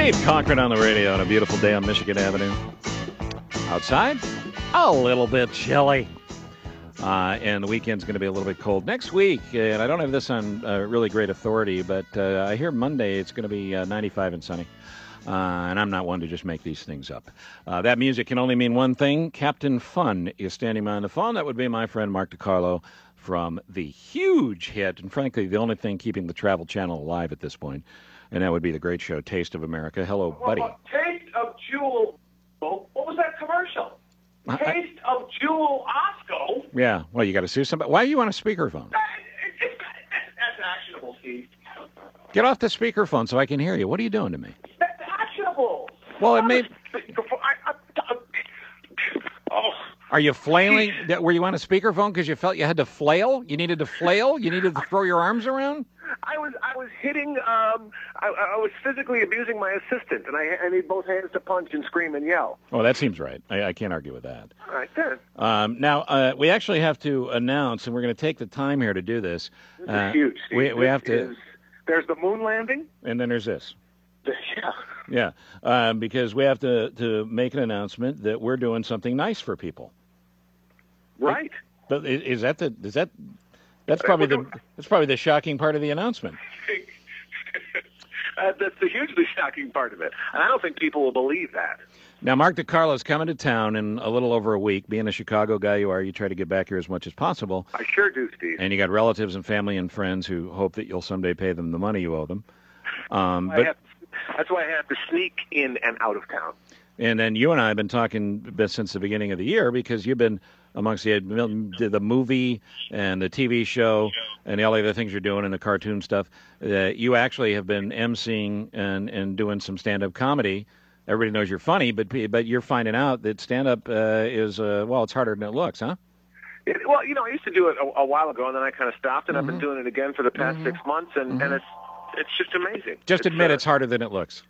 Steve Cochran on the radio on a beautiful day on Michigan Avenue. Outside, a little bit chilly. And the weekend's going to be a little bit cold. Next week, and I don't have this on really great authority, but I hear Monday it's going to be 95 and sunny. And I'm not one to just make these things up. That music can only mean one thing. Captain Fun is standing by on the phone. That would be my friend Mark DeCARLO from the huge hit, and frankly, the only thing keeping the Travel Channel alive at this point, and that would be the great show Taste of America. Hello, buddy. Taste of Jewel. What was that commercial? Taste of Jewel Osco. Yeah, well, you got to sue somebody. Why are you on a speakerphone? That's actionable, Steve. Get off the speakerphone so I can hear you. What are you doing to me? That's actionable. Well, it may... Oh. Are you flailing? Were you on a speakerphone because you felt you had to flail? You needed to flail? You needed to throw your arms around? I was hitting. I was physically abusing my assistant, and I need both hands to punch and scream and yell. Oh, that seems right. I can't argue with that. All right, then. Now we actually have to announce, and we're going to take the time here to do this. This is huge. Steve. We have to. There's the moon landing, and then there's this. Yeah. Yeah, because we have to make an announcement that we're doing something nice for people. Right. But that's probably the shocking part of the announcement. That's the hugely shocking part of it, and I don't think people will believe that. Now, Mark DeCarlo is coming to town in a little over a week. Being a Chicago guy you are, you try to get back here as much as possible. I sure do, Steve. And you got relatives and family and friends who hope that you'll someday pay them the money you owe them. That's why I have to sneak in and out of town. And then you and I have been talking since the beginning of the year because you've been amongst the movie and the TV show and all the other things you're doing and the cartoon stuff. You actually have been emceeing and doing some stand-up comedy. Everybody knows you're funny, but you're finding out that stand-up is, it's harder than it looks, huh? Well, I used to do it a while ago, and then I kind of stopped, and I've been doing it again for the past 6 months, and it's just amazing. Just admit it's harder than it looks.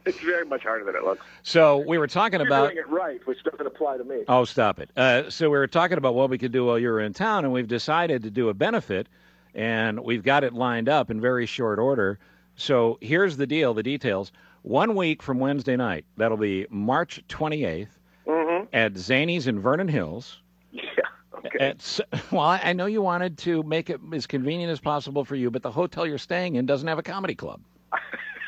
It's very much harder than it looks. So we were talking about... You're doing it right, which doesn't apply to me. Oh, stop it. So we were talking about what we could do while you were in town, and we've decided to do a benefit, and we've got it lined up in very short order. So here's the deal, the details. 1 week from Wednesday night, that'll be March 28th, at Zany's in Vernon Hills. Yeah, okay. I know you wanted to make it as convenient as possible for you, but the hotel you're staying in doesn't have a comedy club.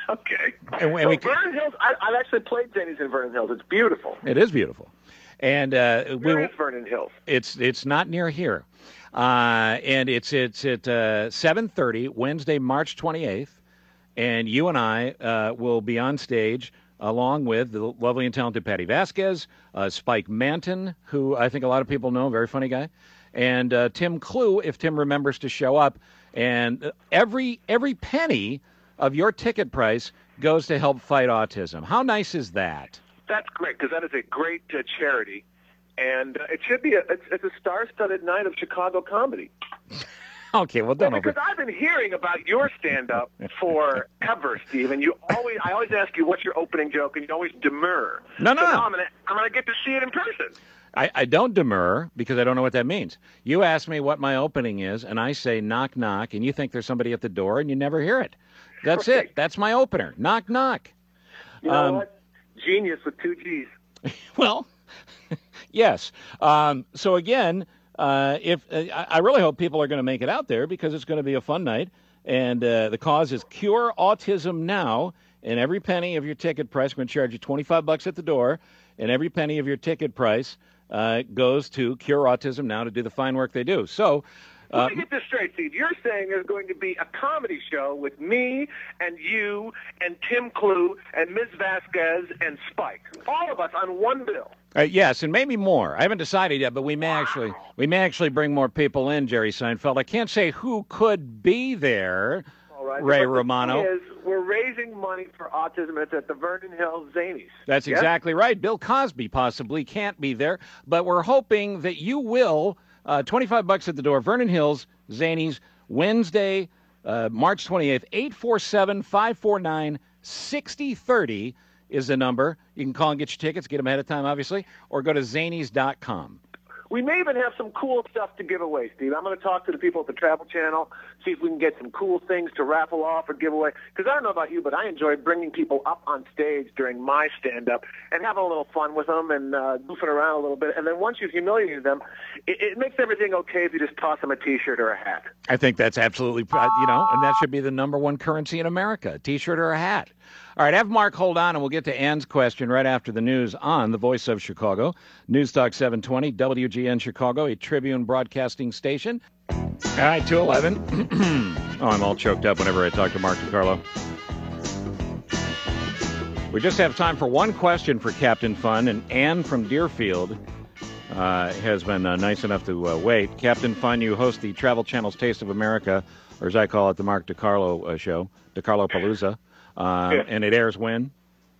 Okay. Vernon Hills, I've actually played Zany's in Vernon Hills. It's beautiful. It is beautiful. And where is Vernon Hills? It's not near here. And it's at 7:30, Wednesday, March 28th. And you and I will be on stage along with the lovely and talented Patty Vasquez, Spike Manton, who I think a lot of people know, very funny guy, and Tim Clue, if Tim remembers to show up. And every penny of your ticket price goes to help fight autism. How nice is that? That's great, because that is a great charity. And it should be it's a star-studded night of Chicago comedy. Okay, well, don't because I've been hearing about your stand-up forever, Steve, and I always ask you what's your opening joke, and you always demur. No. Now I'm gonna get to see it in person. I don't demur because I don't know what that means. You ask me what my opening is, and I say knock, knock, and you think there's somebody at the door, and you never hear it. That's it. That's my opener. Knock, knock. You know what? Genius with 2 G's. Well, yes. So again... I really hope people are going to make it out there because it's going to be a fun night. And the cause is Cure Autism Now. And every penny of your ticket price, we're going to charge you $25 at the door. And every penny of your ticket price goes to Cure Autism Now to do the fine work they do. So... Let me get this straight, Steve. You're saying there's going to be a comedy show with me and you and Tim Clue and Ms. Vasquez and Spike. All of us on one bill. Yes, and maybe more. I haven't decided yet, but we may actually bring more people in, Jerry Seinfeld. I can't say who could be there. All right. Ray Romano. The thing is, we're raising money for autism. It's at the Vernon Hills Zanies. That's exactly right. Bill Cosby possibly can't be there, but we're hoping that you will. $25 at the door, Vernon Hills, Zanies, Wednesday, March 28th, 847-549-6030 is the number. You can call and get your tickets, get them ahead of time, obviously, or go to zanies.com. We may even have some cool stuff to give away, Steve. I'm going to talk to the people at the Travel Channel, see if we can get some cool things to raffle off or give away. Because I don't know about you, but I enjoy bringing people up on stage during my stand-up and having a little fun with them and goofing around a little bit. And then once you've humiliated them, it makes everything okay if you just toss them a T-shirt or a hat. I think that's absolutely, and that should be the number one currency in America, a T-shirt or a hat. All right, have Mark hold on, and we'll get to Ann's question right after the news on the Voice of Chicago, News Talk 720, WGN Chicago, a Tribune broadcasting station. All right, 2:11. Oh, I'm all choked up whenever I talk to Mark DeCARLO. We just have time for one question for Captain Fun, and Ann from Deerfield has been nice enough to wait. Captain Fun, you host the Travel Channel's Taste of America, or as I call it, the Mark DeCARLO show, DeCARLO Palooza. And it airs when?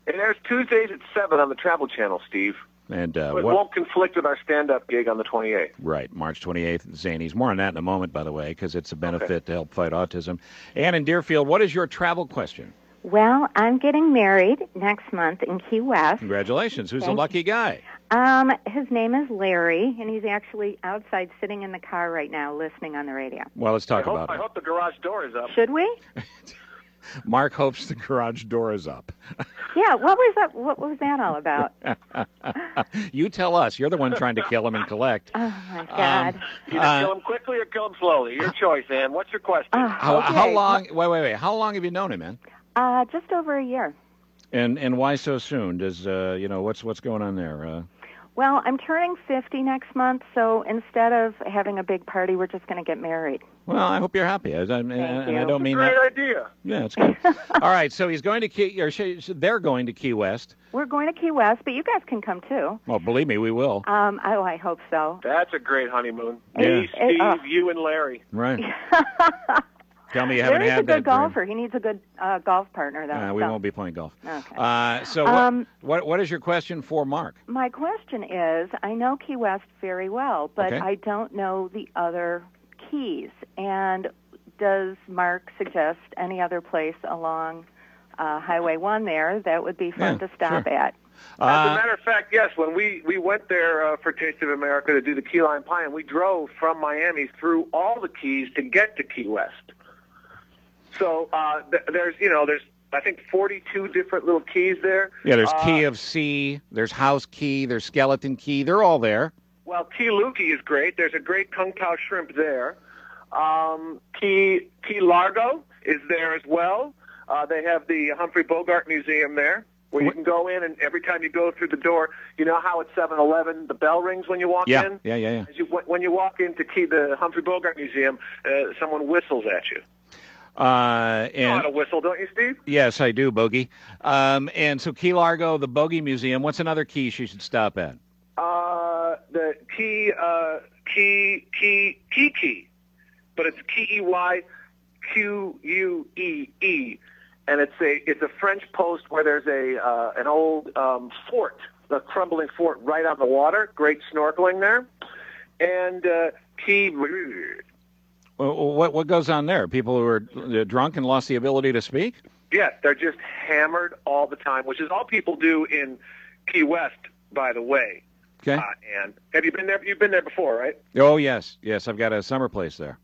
It airs Tuesdays at 7 on the Travel Channel, Steve. And it won't conflict with our stand-up gig on the 28th. Right, March 28th at Zanies. More on that in a moment, by the way, because it's a benefit to help fight autism. Ann in Deerfield, what is your travel question? Well, I'm getting married next month in Key West. Congratulations. Who's the lucky guy? His name is Larry, and he's actually outside sitting in the car right now listening on the radio. Well, let's talk about it. I hope the garage door is up. Should we? Mark hopes the garage door is up. Yeah, what was that all about? You tell us. You're the one trying to kill him and collect. Oh, my God. Either kill him quickly or kill him slowly. Your choice, Ann. What's your question? How long? Wait. How long have you known him, man? Just over a year. And why so soon? Does what's going on there? Well, I'm turning 50 next month, so instead of having a big party, we're just going to get married. Well, I hope you're happy. And I don't mean that. Great idea. Yeah, it's good. All right, so he's going to they're going to Key West. We're going to Key West, but you guys can come too. Well, believe me, we will. I hope so. That's a great honeymoon. Yeah. Me, Steve, you, and Larry. Right. Tell me you haven't Larry's had a good that golfer. dream. He needs a good golf partner, though. We won't be playing golf. Okay. So what is your question for Mark? My question is, I know Key West very well, but I don't know the other keys. And does Mark suggest any other place along Highway 1 there that would be fun to stop at? As a matter of fact, yes. When we went there for Taste of America to do the Key Lime Pie, and we drove from Miami through all the keys to get to Key West. So there's I think 42 different little keys there. Yeah, there's Key of C, there's House Key, there's Skeleton Key. They're all there. Well, Key Lukey is great. There's a great Kung Pao shrimp there. Key Largo is there as well. They have the Humphrey Bogart Museum there, where you can go in, and every time you go through the door, you know how at 7-Eleven the bell rings when you walk in? Yeah. When you walk into the Humphrey Bogart Museum, someone whistles at you. You know how to whistle, don't you, Steve? Yes, I do, Bogey. And so Key Largo, the Bogey Museum. What's another key she should stop at? The Key, but it's Keyquee, and it's a French post where there's an old fort, a crumbling fort right on the water. Great snorkeling there, and Key. Well, what goes on there? People who are drunk and lost the ability to speak? Yes, they're just hammered all the time, which is all people do in Key West, by the way. Okay. And have you been there? You've been there before, right? Oh, yes. I've got a summer place there.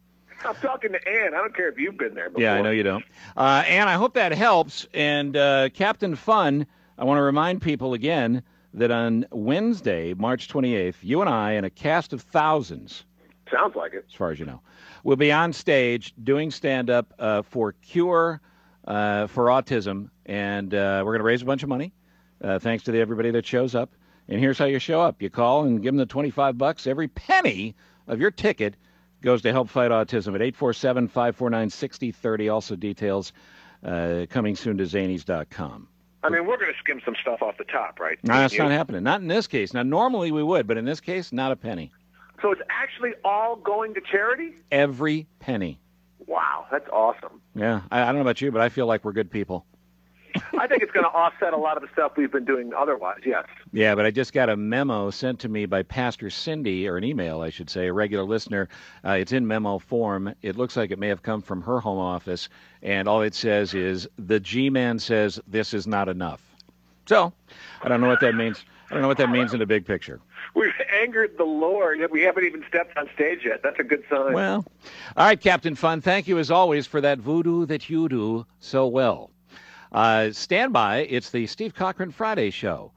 I'm talking to Ann. I don't care if you've been there before. Yeah, I know you don't. Ann, I hope that helps. And Captain Fun, I want to remind people again that on Wednesday, March 28th, you and I and a cast of thousands. Sounds like it. As far as you know. We'll be on stage doing stand-up for Cure for Autism, and we're going to raise a bunch of money, thanks to everybody that shows up. And here's how you show up. You call and give them the $25. Every penny of your ticket goes to help fight autism at 847-549-6030. Also details coming soon to zanies.com. I mean, we're going to skim some stuff off the top, right? No, that's not happening. Not in this case. Now, normally we would, but in this case, not a penny. So it's actually all going to charity? Every penny. Wow, that's awesome. Yeah, I don't know about you, but I feel like we're good people. I think it's going to offset a lot of the stuff we've been doing otherwise, yes. Yeah, but I just got a memo sent to me by Pastor Cindy, or an email, I should say, a regular listener. It's in memo form. It looks like it may have come from her home office, and all it says is, the G-Man says this is not enough. So, I don't know what that means. I don't know what that means in the big picture. We've angered the Lord. We haven't even stepped on stage yet. That's a good sign. Well, all right, Captain Fun. Thank you, as always, for that voodoo that you do so well. Stand by. It's the Steve Cochran Friday Show.